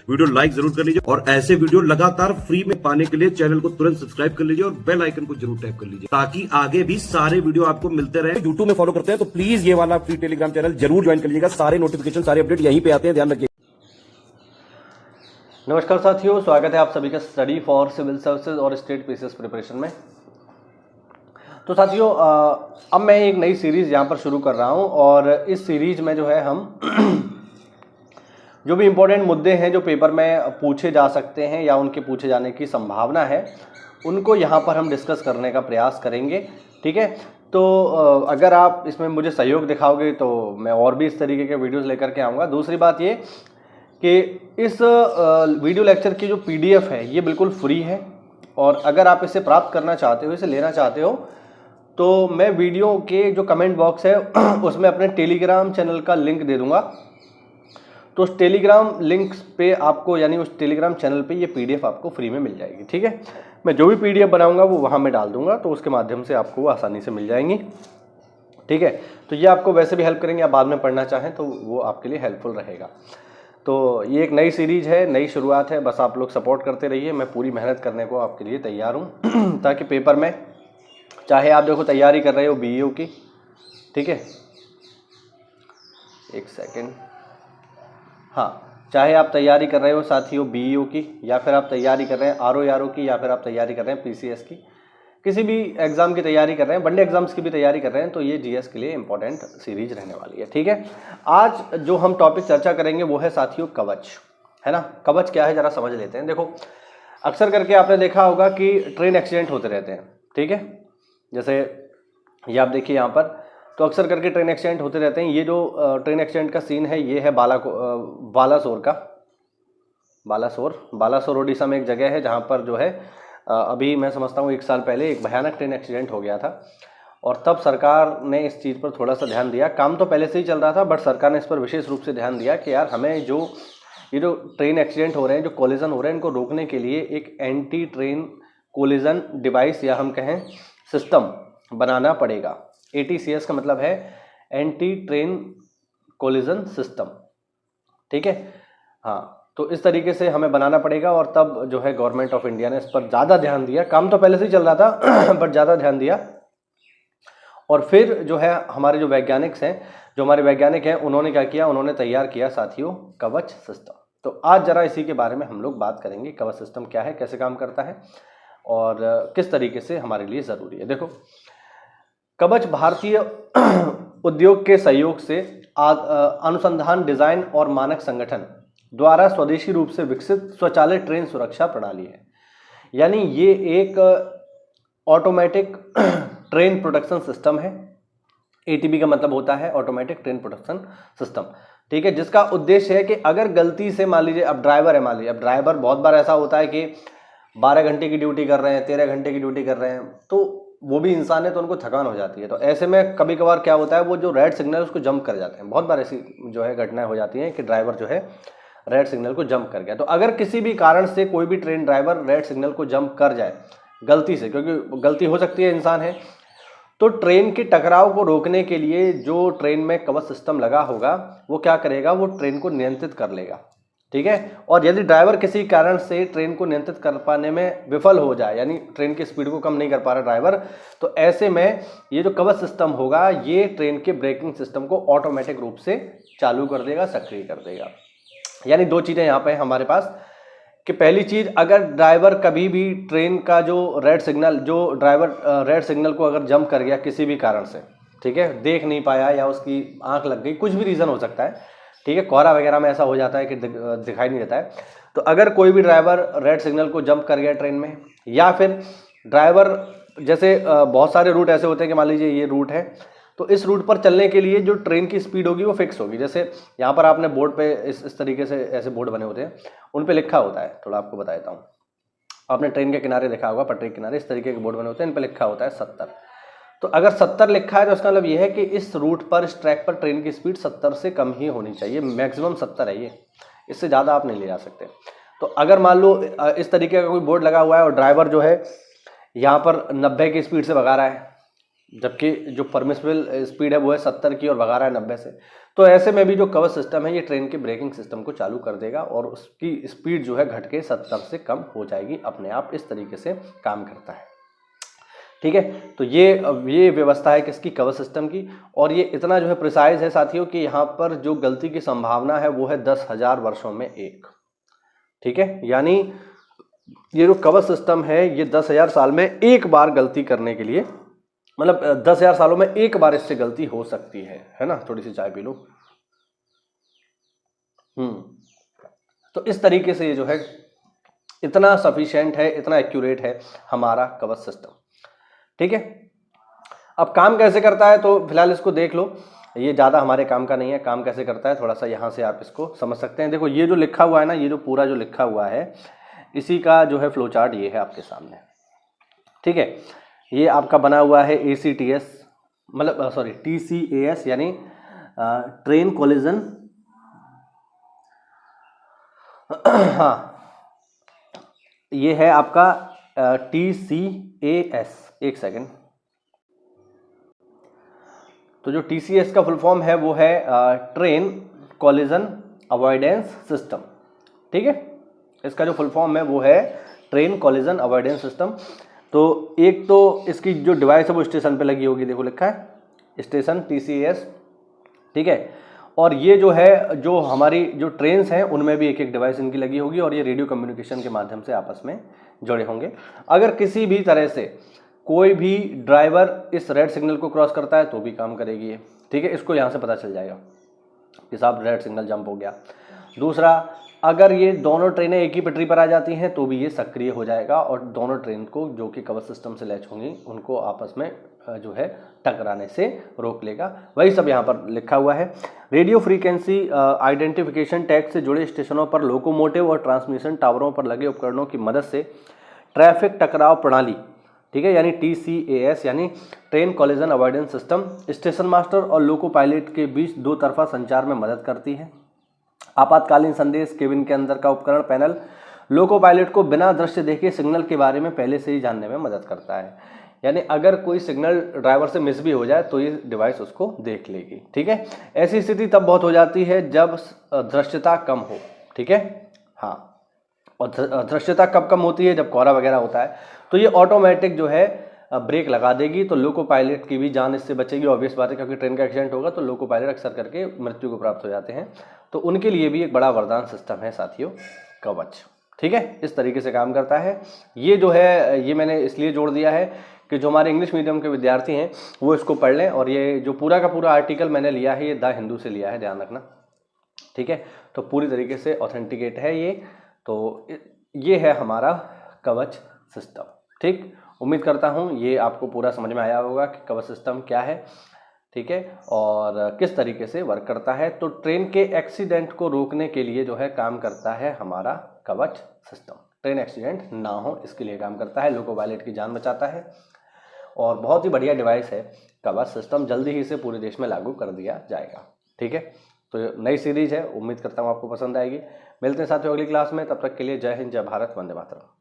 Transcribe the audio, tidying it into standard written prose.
Video like जरूर कर लीजिए और ऐसे वीडियो लगातार फ्री में पाने के लिए चैनल को तुरंत सब्सक्राइब कर लीजिए और बेल आइकन को जरूर टैप कर लीजिए ताकि आगे भी सारे वीडियो आपको मिलते रहे। यूट्यूब में फॉलो करते हैं तो प्लीज ये वाला फ्री टेलीग्राम चैनल जरूर ज्वाइन कर लीजिएगा। सारे नोटिफिकेशन सारे अपडेट यहीं पे आते हैं, ध्यान रखिए। नमस्कार साथियों, स्वागत है आप सभी का स्टडी फॉर सिविल सर्विसेज और स्टेट पीसीएस प्रिपरेशन में। तो साथियों अब मैं एक नई सीरीज़ यहाँ पर शुरू कर रहा हूँ और इस सीरीज में जो है हम जो भी इम्पोर्टेंट मुद्दे हैं जो पेपर में पूछे जा सकते हैं या उनके पूछे जाने की संभावना है उनको यहाँ पर हम डिस्कस करने का प्रयास करेंगे। ठीक है, तो अगर आप इसमें मुझे सहयोग दिखाओगे तो मैं और भी इस तरीके के वीडियोज़ लेकर के आऊँगा। दूसरी बात ये कि इस वीडियो लेक्चर की जो PDF है ये बिल्कुल फ्री है और अगर आप इसे प्राप्त करना चाहते हो, इसे लेना चाहते हो, तो मैं वीडियो के जो कमेंट बॉक्स है उसमें अपने टेलीग्राम चैनल का लिंक दे दूंगा। तो उस टेलीग्राम लिंक पे आपको, यानी उस टेलीग्राम चैनल पे ये PDF आपको फ्री में मिल जाएगी। ठीक है, मैं जो भी PDF बनाऊंगा वो वहाँ में डाल दूंगा, तो उसके माध्यम से आपको वो आसानी से मिल जाएंगी। ठीक है, तो ये आपको वैसे भी हेल्प करेंगे, आप बाद में पढ़ना चाहें तो वो आपके लिए हेल्पफुल रहेगा। तो ये एक नई सीरीज है, नई शुरुआत है, बस आप लोग सपोर्ट करते रहिए। मैं पूरी मेहनत करने को आपके लिए तैयार हूँ ताकि पेपर में, चाहे आप देखो तैयारी कर रहे हो BEO की, ठीक है, एक सेकेंड, हाँ, चाहे आप तैयारी कर रहे हो साथियों BEO की, या फिर आप तैयारी कर रहे हैं RO की, या फिर आप तैयारी कर रहे हैं PCS की, किसी भी एग्जाम की तैयारी कर रहे हैं, वनडे एग्जाम्स की भी तैयारी कर रहे हैं, तो ये GS के लिए इंपॉर्टेंट सीरीज रहने वाली है। ठीक है, आज जो हम टॉपिक चर्चा करेंगे वो है साथियों कवच, है ना। कवच क्या है जरा समझ लेते हैं। देखो, अक्सर करके आपने देखा होगा कि ट्रेन एक्सीडेंट होते रहते हैं। ठीक है, जैसे ये आप देखिए यहाँ पर, तो अक्सर करके ट्रेन एक्सीडेंट होते रहते हैं। ये जो ट्रेन एक्सीडेंट का सीन है ये है बालासोर का। बालासोर ओडिशा में एक जगह है जहाँ पर जो है अभी मैं समझता हूँ 1 साल पहले एक भयानक ट्रेन एक्सीडेंट हो गया था और तब सरकार ने इस चीज़ पर थोड़ा सा ध्यान दिया। काम तो पहले से ही चल रहा था, बट सरकार ने इस पर विशेष रूप से ध्यान दिया कि यार हमें ये जो ट्रेन एक्सीडेंट हो रहे हैं, जो कोलिजन हो रहे हैं, इनको रोकने के लिए एक एंटी ट्रेन कोलिजन डिवाइस या हम कहें सिस्टम बनाना पड़ेगा। ATCS का मतलब है एंटी ट्रेन कोलिजन सिस्टम। ठीक है, हाँ, तो इस तरीके से हमें बनाना पड़ेगा और तब जो है गवर्नमेंट ऑफ इंडिया ने इस पर ज़्यादा ध्यान दिया। काम तो पहले से ही चल रहा था बट ज़्यादा ध्यान दिया। और फिर जो है हमारे जो हमारे वैज्ञानिक हैं उन्होंने क्या किया, उन्होंने तैयार किया साथियों कवच सिस्टम। तो आज जरा इसी के बारे में हम लोग बात करेंगे, कवच सिस्टम क्या है, कैसे काम करता है और किस तरीके से हमारे लिए ज़रूरी है। देखो, कवच भारतीय उद्योग के सहयोग से अनुसंधान, डिजाइन और मानक संगठन द्वारा स्वदेशी रूप से विकसित स्वचालित ट्रेन सुरक्षा प्रणाली है। यानी ये एक ऑटोमेटिक ट्रेन प्रोटेक्शन सिस्टम है। ATP का मतलब होता है ऑटोमेटिक ट्रेन प्रोटेक्शन सिस्टम। ठीक है, जिसका उद्देश्य है कि अगर गलती से मान लीजिए अब ड्राइवर है, मान लीजिए अब ड्राइवर, बहुत बार ऐसा होता है कि 12 घंटे की ड्यूटी कर रहे हैं, 13 घंटे की ड्यूटी कर रहे हैं, तो वो भी इंसान है तो उनको थकान हो जाती है। तो ऐसे में कभी कभार क्या होता है, वो जो रेड सिग्नल उसको जंप कर जाते हैं। बहुत बार ऐसी जो है घटनाएं हो जाती हैं कि ड्राइवर जो है रेड सिग्नल को जंप कर गया। तो अगर किसी भी कारण से कोई भी ट्रेन ड्राइवर रेड सिग्नल को जंप कर जाए गलती से, क्योंकि गलती हो सकती है, इंसान है, तो ट्रेन के टकराव को रोकने के लिए जो ट्रेन में कवच सिस्टम लगा होगा वो क्या करेगा, वो ट्रेन को नियंत्रित कर लेगा। ठीक है, और यदि ड्राइवर किसी कारण से ट्रेन को नियंत्रित कर पाने में विफल हो जाए, यानी ट्रेन की स्पीड को कम नहीं कर पा रहा ड्राइवर, तो ऐसे में ये जो कवच सिस्टम होगा ये ट्रेन के ब्रेकिंग सिस्टम को ऑटोमेटिक रूप से चालू कर देगा, सक्रिय कर देगा। यानी 2 चीज़ें यहाँ पे हमारे पास कि पहली चीज़, अगर ड्राइवर कभी भी ट्रेन का जो रेड सिग्नल को अगर जंप कर गया किसी भी कारण से, ठीक है, देख नहीं पाया या उसकी आंख लग गई, कुछ भी रीज़न हो सकता है, ठीक है, कोहरा वगैरह में ऐसा हो जाता है कि दिखाई नहीं देता है, तो अगर कोई भी ड्राइवर रेड सिग्नल को जंप कर गया ट्रेन में, या फिर ड्राइवर, जैसे बहुत सारे रूट ऐसे होते हैं कि मान लीजिए ये रूट है, तो इस रूट पर चलने के लिए जो ट्रेन की स्पीड होगी वो फिक्स होगी। जैसे यहाँ पर आपने बोर्ड पे इस तरीके से ऐसे बोर्ड बने होते हैं, उन पे लिखा होता है, थोड़ा आपको बता देता हूँ, आपने ट्रेन के किनारे देखा होगा, पटरी के किनारे इस तरीके के बोर्ड बने होते हैं, इन पे लिखा होता है 70। तो अगर 70 लिखा है तो इसका मतलब ये है कि इस रूट पर, इस ट्रैक पर ट्रेन की स्पीड 70 से कम ही होनी चाहिए, मैक्सिमम 70 है ये, इससे ज़्यादा आप नहीं ले जा सकते। तो अगर मान लो इस तरीके का कोई बोर्ड लगा हुआ है और ड्राइवर जो है यहाँ पर 90 की स्पीड से भगा रहा है, जबकि जो परमिसिबल स्पीड है वो है 70 की और भगा रहा है 90 से। तो ऐसे में भी जो कवच सिस्टम है ये ट्रेन के ब्रेकिंग सिस्टम को चालू कर देगा और उसकी स्पीड जो है घट के 70 से कम हो जाएगी अपने आप। इस तरीके से काम करता है, ठीक है। तो ये व्यवस्था है किसकी, कवच सिस्टम की। और ये इतना जो है प्रिसाइज है साथियों कि यहाँ पर जो गलती की संभावना है वो है 10,000 वर्षों में एक, ठीक है। यानी ये जो कवच सिस्टम है ये 10,000 साल में एक बार गलती करने के लिए, मतलब 10,000 सालों में एक बार इससे गलती हो सकती है ना। थोड़ी सी चाय पी लो। तो इस तरीके से ये जो है इतना सफिशिएंट है, इतना एक्यूरेट है हमारा कवच सिस्टम, ठीक है। अब काम कैसे करता है तो फिलहाल इसको देख लो, ये ज़्यादा हमारे काम का नहीं है। काम कैसे करता है थोड़ा सा यहाँ से आप इसको समझ सकते हैं। देखो ये जो लिखा हुआ है ना, ये जो पूरा जो लिखा हुआ है इसी का जो है फ्लो चार्ट ये है आपके सामने, ठीक है। ये आपका बना हुआ है ACTS, मतलब सॉरी TCAS यानी ट्रेन कोलिजन हाँ, ये है आपका TCAS। एक सेकेंड। तो जो TCAS का फुल फॉर्म है वो है ट्रेन कोलिजन अवॉइडेंस सिस्टम, ठीक है। इसका जो फुल फॉर्म है वो है ट्रेन कोलिजन अवॉइडेंस सिस्टम। तो एक तो इसकी जो डिवाइस है वो स्टेशन पे लगी होगी, देखो लिखा है स्टेशन TCAS, ठीक है। और ये जो है जो हमारी जो ट्रेन्स हैं उनमें भी एक एक डिवाइस इनकी लगी होगी और ये रेडियो कम्युनिकेशन के माध्यम से आपस में जुड़े होंगे। अगर किसी भी तरह से कोई भी ड्राइवर इस रेड सिग्नल को क्रॉस करता है तो भी काम करेगी ये, ठीक है। इसको यहाँ से पता चल जाएगा कि साहब रेड सिग्नल जंप हो गया। दूसरा, अगर ये दोनों ट्रेनें एक ही पटरी पर आ जाती हैं तो भी ये सक्रिय हो जाएगा और दोनों ट्रेन को जो कि कवच सिस्टम से लैच होंगी उनको आपस में जो है टकराने से रोक लेगा। वही सब यहाँ पर लिखा हुआ है। रेडियो फ्रीक्वेंसी आइडेंटिफिकेशन टैग से जुड़े स्टेशनों पर लोकोमोटिव और ट्रांसमिशन टावरों पर लगे उपकरणों की मदद से ट्रैफिक टकराव प्रणाली, ठीक है, यानी TCAS यानी train collision avoidance system station master और लोको पायलट के बीच दो तरफा संचार में मदद करती है। आपातकालीन संदेश केबिन के अंदर का उपकरण पैनल लोको पायलट को बिना दृश्य देखे सिग्नल के बारे में पहले से ही जानने में मदद करता है। यानी अगर कोई सिग्नल ड्राइवर से मिस भी हो जाए तो ये डिवाइस उसको देख लेगी, ठीक है। ऐसी स्थिति तब बहुत हो जाती है जब दृश्यता कम हो, ठीक है। हाँ, और दृश्यता कब कम होती है, जब कोहरा वगैरह होता है तो ये ऑटोमेटिक जो है ब्रेक लगा देगी। तो लोको पायलट की भी जान इससे बचेगी, ऑब्वियस बात है, क्योंकि ट्रेन का एक्सीडेंट होगा तो लोको पायलट अक्सर करके मृत्यु को प्राप्त हो जाते हैं। तो उनके लिए भी एक बड़ा वरदान सिस्टम है साथियों कवच, ठीक है। इस तरीके से काम करता है। ये जो है ये मैंने इसलिए जोड़ दिया है कि जो हमारे इंग्लिश मीडियम के विद्यार्थी हैं वो इसको पढ़ लें। और ये जो पूरा का पूरा आर्टिकल मैंने लिया है ये द हिंदू से लिया है, ध्यान रखना, ठीक है। तो पूरी तरीके से ऑथेंटिकेट है ये। तो ये है हमारा कवच सिस्टम, ठीक। उम्मीद करता हूँ ये आपको पूरा समझ में आया होगा कि कवच सिस्टम क्या है, ठीक है, और किस तरीके से वर्क करता है। तो ट्रेन के एक्सीडेंट को रोकने के लिए जो है काम करता है हमारा कवच सिस्टम। ट्रेन एक्सीडेंट ना हो इसके लिए काम करता है, लोको पायलट की जान बचाता है और बहुत ही बढ़िया डिवाइस है कवच सिस्टम। जल्दी ही इसे पूरे देश में लागू कर दिया जाएगा, ठीक है। तो नई सीरीज है, उम्मीद करता हूँ आपको पसंद आएगी। मिलते हैं साथियों अगली क्लास में, तब तक के लिए जय हिंद, जय भारत, वंदे मातरम।